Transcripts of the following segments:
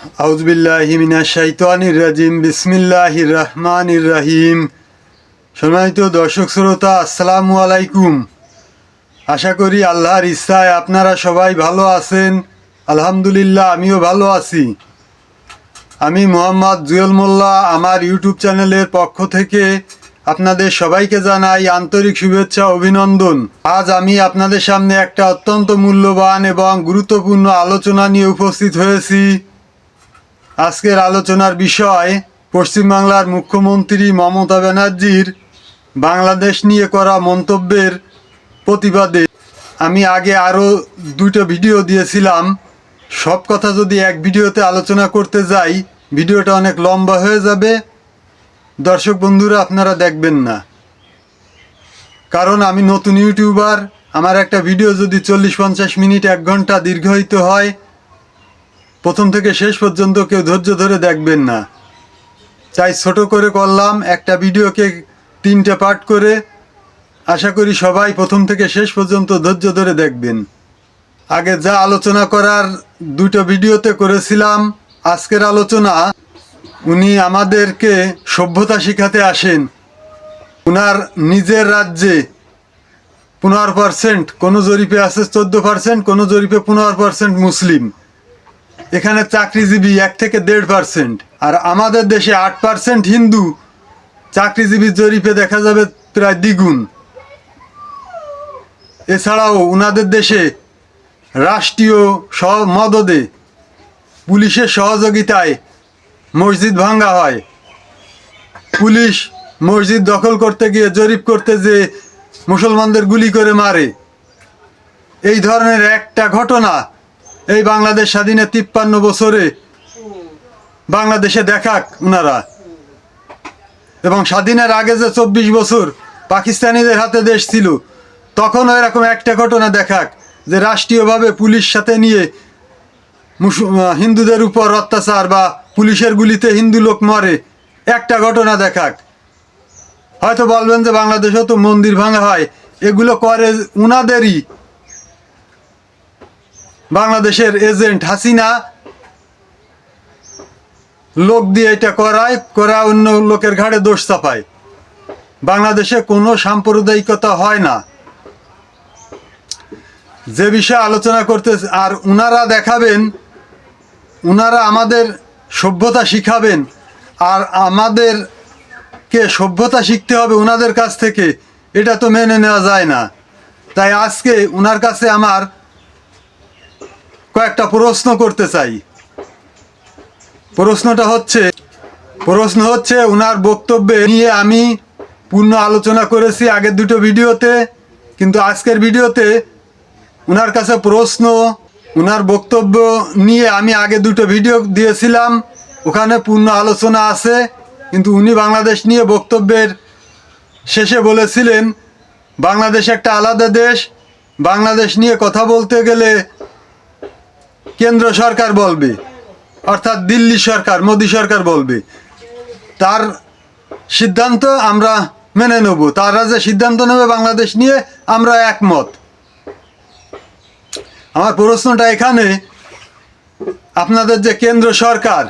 আউযুবিল্লাহি মিনাশ শাইতানির রাজিম বিসমিল্লাহির রহমানির রহিম। সম্মানিত দর্শক শ্রোতা, আসসালামু আলাইকুম। আশা করি আল্লাহর ইচ্ছায় আপনারা সবাই ভালো আছেন। আলহামদুলিল্লাহ, আমিও ভালো আছি। আমি মোহাম্মদ জুয়েল মোল্লা, আমার ইউটিউব চ্যানেলের পক্ষ থেকে আপনাদের সবাইকে জানাই আন্তরিক শুভেচ্ছা, অভিনন্দন। আজ আমি আপনাদের সামনে একটা অত্যন্ত মূল্যবান এবং গুরুত্বপূর্ণ আলোচনা নিয়ে উপস্থিত হয়েছি। আজকের আলোচনার বিষয় পশ্চিমবাংলার মুখ্যমন্ত্রী মমতা ব্যানার্জির বাংলাদেশ নিয়ে করা মন্তব্যের প্রতিবাদে। আমি আগে আরও দুটো ভিডিও দিয়েছিলাম। সব কথা যদি এক ভিডিওতে আলোচনা করতে যাই, ভিডিওটা অনেক লম্বা হয়ে যাবে। দর্শক বন্ধুরা, আপনারা দেখবেন না, কারণ আমি নতুন ইউটিউবার। আমার একটা ভিডিও যদি 40-50 মিনিট, 1 ঘন্টা দীর্ঘায়িত হয়, প্রথম থেকে শেষ পর্যন্ত কেউ ধৈর্য ধরে দেখবেন না। তাই ছোট করে করলাম, একটা ভিডিওকে 3টে পার্ট করে। আশা করি সবাই প্রথম থেকে শেষ পর্যন্ত ধৈর্য ধরে দেখবেন। আগে যা আলোচনা করার 2টো ভিডিওতে করেছিলাম, আজকের আলোচনা, উনি আমাদেরকে সভ্যতা শিখাতে আসেন। উনার নিজের রাজ্যে 15%, কোনো জরিপে আছে 14%, কোনো জরিপে 15% মুসলিম। এখানে চাকরিজীবী 1 থেকে 1.5%। আর আমাদের দেশে 8% হিন্দু, চাকরিজীবীর জরিপে দেখা যাবে প্রায় দ্বিগুণ। এছাড়াও ওনাদের দেশে রাষ্ট্রীয় মদদে, পুলিশের সহযোগিতায় মসজিদ ভাঙ্গা হয়। পুলিশ মসজিদ দখল করতে গিয়ে, জরিপ করতে যে মুসলমানদের গুলি করে মারে। এই ধরনের একটা ঘটনা এই বাংলাদেশ স্বাধীনের 53 বছরে বাংলাদেশে দেখাক ওনারা। এবং স্বাধীনের আগে যে 24 বছর পাকিস্তানিদের হাতে দেশ ছিল, তখনও এরকম একটা ঘটনা দেখাক যে রাষ্ট্রীয়ভাবে পুলিশ সাথে নিয়ে হিন্দুদের উপর অত্যাচার বা পুলিশের গুলিতে হিন্দু লোক মরে, একটা ঘটনা দেখাক। হয়তো বলবেন যে বাংলাদেশেও তো মন্দির ভাঙা হয়। এগুলো করে উনাদেরই বাংলাদেশের এজেন্ট হাসিনা লোক দিয়ে এটা করা অন্য লোকের ঘাড়ে দোষ চাপায়। বাংলাদেশে কোনো সাম্প্রদায়িকতা হয় না। যে বিষয়ে আলোচনা করতে, আর উনারা দেখাবেন, উনারা আমাদের সভ্যতা শিখাবেন, আর আমাদেরকে সভ্যতা শিখতে হবে উনাদের কাছ থেকে, এটা তো মেনে নেওয়া যায় না। তাই আজকে উনার কাছে আমার কয়েকটা প্রশ্ন করতে চাই। প্রশ্ন হচ্ছে উনার বক্তব্যে নিয়ে আমি পূর্ণ আলোচনা করেছি আগের 2টো ভিডিওতে, কিন্তু আজকের ভিডিওতে উনার কাছে প্রশ্ন, উনার বক্তব্য নিয়ে আমি আগে 2টো ভিডিও দিয়েছিলাম, ওখানে পূর্ণ আলোচনা আছে। কিন্তু উনি বাংলাদেশ নিয়ে বক্তব্যের শেষে বলেছিলেন, বাংলাদেশ একটা আলাদা দেশ, বাংলাদেশ নিয়ে কথা বলতে গেলে কেন্দ্র সরকার বলবে, অর্থাৎ দিল্লি সরকার, মোদি সরকার বলবে। তার সিদ্ধান্ত আমরা মেনে নেব, তারা যে সিদ্ধান্ত নেবে বাংলাদেশ নিয়ে আমরা একমত। আমার প্রশ্নটা এখানে, আপনাদের যে কেন্দ্র সরকার,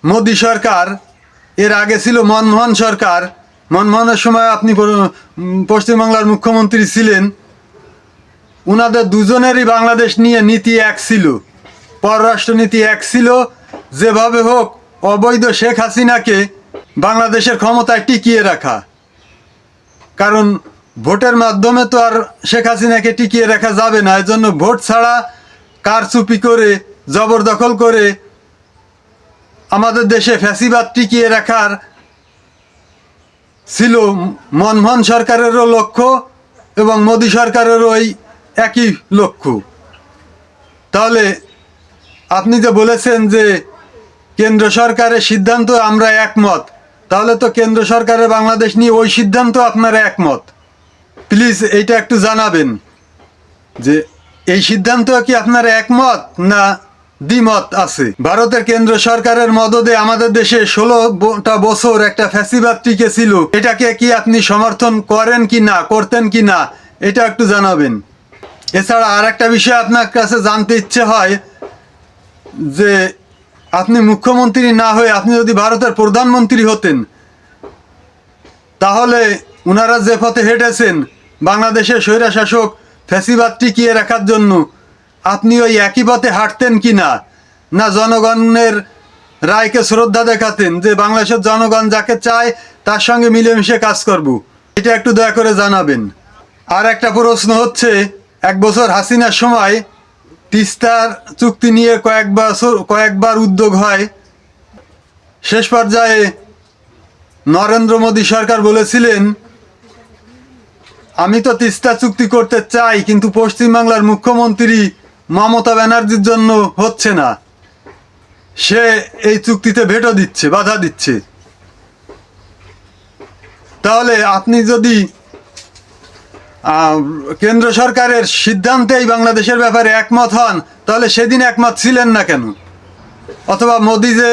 মোদি সরকার, এর আগে ছিল মনমোহন সরকার। মনমোহনের সময় আপনি পশ্চিমবাংলার মুখ্যমন্ত্রী ছিলেন। উনাদের দুজনেরই বাংলাদেশ নিয়ে নীতি এক ছিল, পররাষ্ট্রনীতি এক ছিল। যেভাবে হোক অবৈধ শেখ হাসিনাকে বাংলাদেশের ক্ষমতায় টিকিয়ে রাখা, কারণ ভোটের মাধ্যমে তো আর শেখ হাসিনাকে টিকিয়ে রাখা যাবে না। এজন্য ভোট ছাড়া কারচুপি করে, জবরদখল করে আমাদের দেশে ফ্যাসিবাদ টিকিয়ে রাখার ছিল মনমোহন সরকারেরও লক্ষ্য এবং মোদি সরকারেরও ওই একই লক্ষ্য। তাহলে আপনি যে বলেছেন যে কেন্দ্র সরকারের সিদ্ধান্ত আমরা একমত, তাহলে তো কেন্দ্র সরকারের বাংলাদেশ নিয়ে ওই সিদ্ধান্ত আপনারা একমত। প্লিজ এইটা একটু জানাবেন যে এই সিদ্ধান্ত কি আপনারা একমত না দ্বিমত আছে। ভারতের কেন্দ্র সরকারের মদদে আমাদের দেশে 16টা বছর একটা ফ্যাসিবাদ টিকে ছিল, এটাকে কি আপনি সমর্থন করেন কি না, করতেন কি না, এটা একটু জানাবেন। এছাড়া আর একটা বিষয় আপনার কাছে জানতে ইচ্ছে হয় যে আপনি মুখ্যমন্ত্রী না হয়ে আপনি যদি ভারতের প্রধানমন্ত্রী হতেন, তাহলে ওনারা যে পথে হেঁটেছেন বাংলাদেশের স্বৈরশাসক ফ্যাসিবাদ টিকিয়ে রাখার জন্য, আপনি ওই একই পথে হাঁটতেন কি না, না জনগণের রায়কে শ্রদ্ধা দেখাতেন যে বাংলাদেশের জনগণ যাকে চায় তার সঙ্গে মিলেমিশে কাজ করব? এটা একটু দয়া করে জানাবেন। আর একটা প্রশ্ন হচ্ছে, 1 বছর হাসিনার সময় তিস্তার চুক্তি নিয়ে কয়েকবার উদ্যোগ হয়। শেষ পর্যায়ে নরেন্দ্র মোদী সরকার বলেছিলেন, আমি তো তিস্তা চুক্তি করতে চাই, কিন্তু পশ্চিমবাংলার মুখ্যমন্ত্রী মমতা ব্যানার্জির জন্য হচ্ছে না, সে এই চুক্তিতে ভেটো দিচ্ছে, বাধা দিচ্ছে। তাহলে আপনি যদি কেন্দ্র সরকারের সিদ্ধান্তেই বাংলাদেশের ব্যাপারে একমত হন, তাহলে সেদিন একমত ছিলেন না কেন? অথবা মোদি যে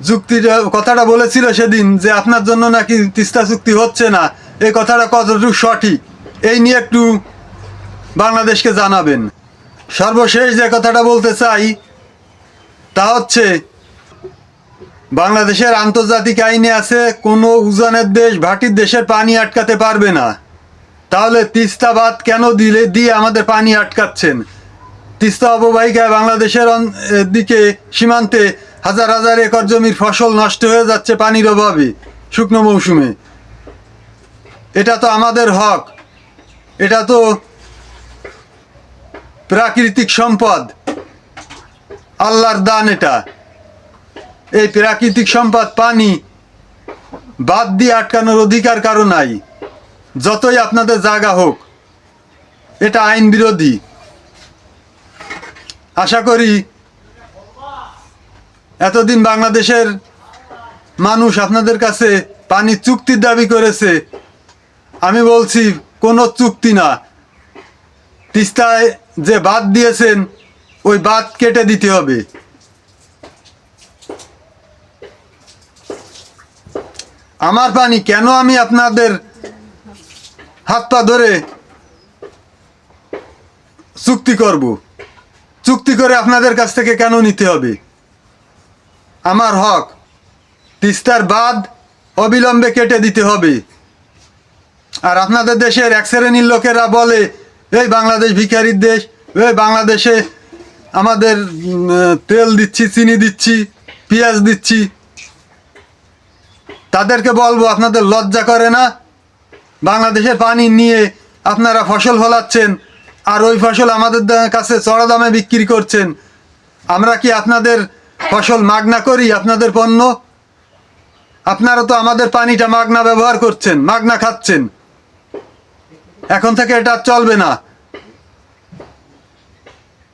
যুক্তির কথাটা বলেছিল সেদিন, যে আপনার জন্য নাকি তিস্তা চুক্তি হচ্ছে না, এই কথাটা কতটুকু সঠিক, এই নিয়ে একটু বাংলাদেশকে জানাবেন। সর্বশেষ যে কথাটা বলতে চাই তা হচ্ছে, বাংলাদেশের আন্তর্জাতিক আইনে আছে, কোনো উজানের দেশ ভাটির দেশের পানি আটকাতে পারবে না। তাহলে তিস্তা বাঁধ কেন দিয়ে আমাদের পানি আটকাচ্ছেন? তিস্তা অববাহিকায় বাংলাদেশের দিকে সীমান্তে হাজার হাজার একর জমির ফসল নষ্ট হয়ে যাচ্ছে পানির অভাবে শুকনো মৌসুমে। এটা তো আমাদের হক, এটা তো প্রাকৃতিক সম্পদ, আল্লাহর দান। এটা এই প্রাকৃতিক সম্পদ পানি বাদ দিয়ে আটকানোর অধিকার কারো নাই, যতই আপনাদের জায়গা হোক। এটা আইন বিরোধী। আশা করি এতদিন বাংলাদেশের মানুষ আপনাদের কাছে পানি চুক্তির দাবি করেছে। আমি বলছি, কোনো চুক্তি না। তিস্তায় যে বাঁধ দিয়েছেন ওই বাঁধ কেটে দিতে হবে। আমার পানি কেন আমি আপনাদের হাত পা ধরে চুক্তি করব? চুক্তি করে আপনাদের কাছ থেকে কেন নিতে হবে? আমার হক। তিস্তার বাঁধ অবিলম্বে কেটে দিতে হবে। আর আপনাদের দেশের এক শ্রেণীর লোকেরা বলে, এই বাংলাদেশ ভিখারির দেশ, এই বাংলাদেশে আমাদের তেল দিচ্ছি, চিনি দিচ্ছি, পেঁয়াজ দিচ্ছি। তাদেরকে বলবো, আপনাদের লজ্জা করে না? বাংলাদেশের পানি নিয়ে আপনারা ফসল ফলাচ্ছেন, আর ওই ফসল আমাদের কাছে চড়া দামে বিক্রি করছেন। আমরা কি আপনাদের ফসল মাগনা করি? আপনাদের পণ্য? আপনারা তো আমাদের পানিটা মাগনা ব্যবহার করছেন, মাগনা খাচ্ছেন। এখন থেকে এটা চলবে না।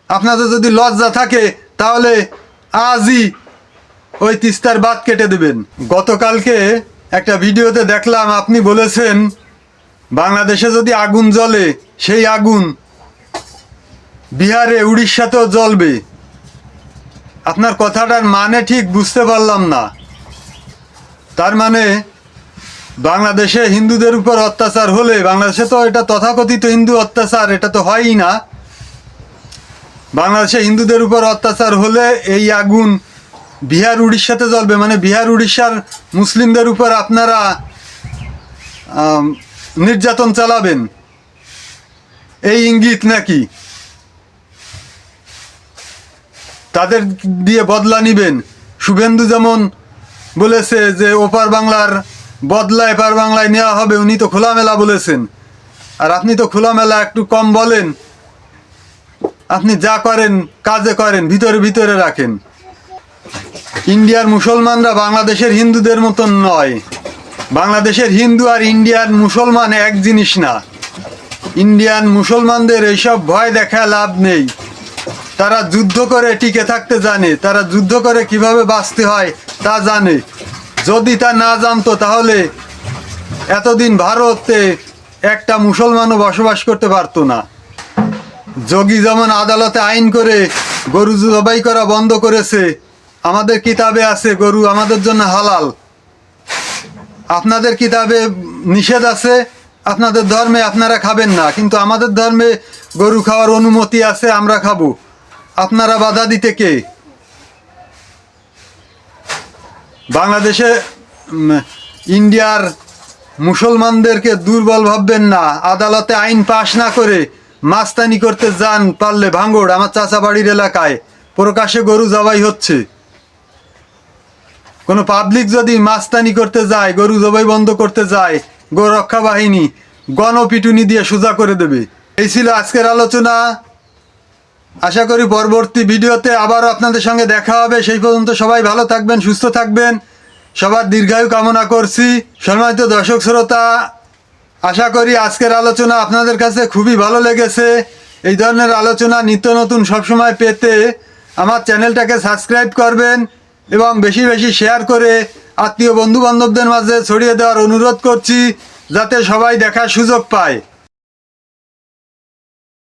আপনাদের যদি লজ্জা থাকে তাহলে আজই ওই তিস্তার বাঁধ কেটে দেবেন। গতকালকে একটা ভিডিওতে দেখলাম আপনি বলেছেন, বাংলাদেশে যদি আগুন জ্বলে সেই আগুন বিহারে, উড়িষ্যাতেও জ্বলবে। আপনার কথাটার মানে ঠিক বুঝতে পারলাম না। তার মানে বাংলাদেশে হিন্দুদের উপর অত্যাচার হলে, বাংলাদেশে তো এটা তথাকথিত হিন্দু অত্যাচার, এটা তো হয়ই না। বাংলাদেশে হিন্দুদের উপর অত্যাচার হলে এই আগুন বিহার উড়িষ্যাতে জ্বলবে, মানে বিহার উড়িষ্যার মুসলিমদের উপর আপনারা নির্যাতন চালাবেন, এই ইঙ্গিত নাকি? তাদের দিয়ে বদলা নিবেন? শুভেন্দু যেমন বলেছে যে ওপার বাংলার বদলা এপার বাংলায় নেওয়া হবে, উনি তো খোলামেলা বলেছেন। আর আপনি তো খোলামেলা একটু কম বলেন। আপনি যা করেন কাজে করেন, ভিতরে ভিতরে রাখেন। ইন্ডিয়ার মুসলমানরা বাংলাদেশের হিন্দুদের মতন নয়। বাংলাদেশের হিন্দু আর ইন্ডিয়ান মুসলমান এক জিনিস না। ইন্ডিয়ান মুসলমানদের এইসব ভয় দেখা লাভ নেই। তারা যুদ্ধ করে টিকে থাকতে জানে, তারা যুদ্ধ করে কিভাবে বাঁচতে হয় তা জানে। যদি তা না জানতো তাহলে এতদিন ভারতে একটা মুসলমানও বসবাস করতে পারতো না। যোগী যেমন আদালতে আইন করে গরু জবাই করা বন্ধ করেছে, আমাদের কিতাবে আছে গরু আমাদের জন্য হালাল। আপনাদের কিতাবে নিষেধ আছে, আপনাদের ধর্মে আপনারা খাবেন না, কিন্তু আমাদের ধর্মে গরু খাওয়ার অনুমতি আছে, আমরা খাবো। আপনারা বাধা দিতে কে? বাংলাদেশে ইন্ডিয়ার মুসলমানদেরকে দুর্বল ভাববেন না। আদালতে আইন পাশ না করে মাস্তানি করতে যান পারলে ভাঙ্গড়। আমার চাচা বাড়ির এলাকায় প্রকাশ্যে গরু জবাই হচ্ছে। কোনো পাবলিক যদি মাস্তানি করতে যায়, গরু জবাই বন্ধ করতে যায়, গোরক্ষা বাহিনী গণপিটুনি দিয়ে সোজা করে দেবে। এই ছিল আজকের আলোচনা। আশা করি পরবর্তী ভিডিওতে আবারও আপনাদের সঙ্গে দেখা হবে। সেই পর্যন্ত সবাই ভালো থাকবেন, সুস্থ থাকবেন। সবার দীর্ঘায়ু কামনা করছি। সম্মানিত দর্শক শ্রোতা, আশা করি আজকের আলোচনা আপনাদের কাছে খুবই ভালো লেগেছে। এই ধরনের আলোচনা নিত্য নতুন সবসময় পেতে আমার চ্যানেলটাকে সাবস্ক্রাইব করবেন এবং বেশি বেশি শেয়ার করে আত্মীয় বন্ধু বান্ধবদের মাঝে ছড়িয়ে দেওয়ার অনুরোধ করছি, যাতে সবাই দেখার সুযোগ পায়।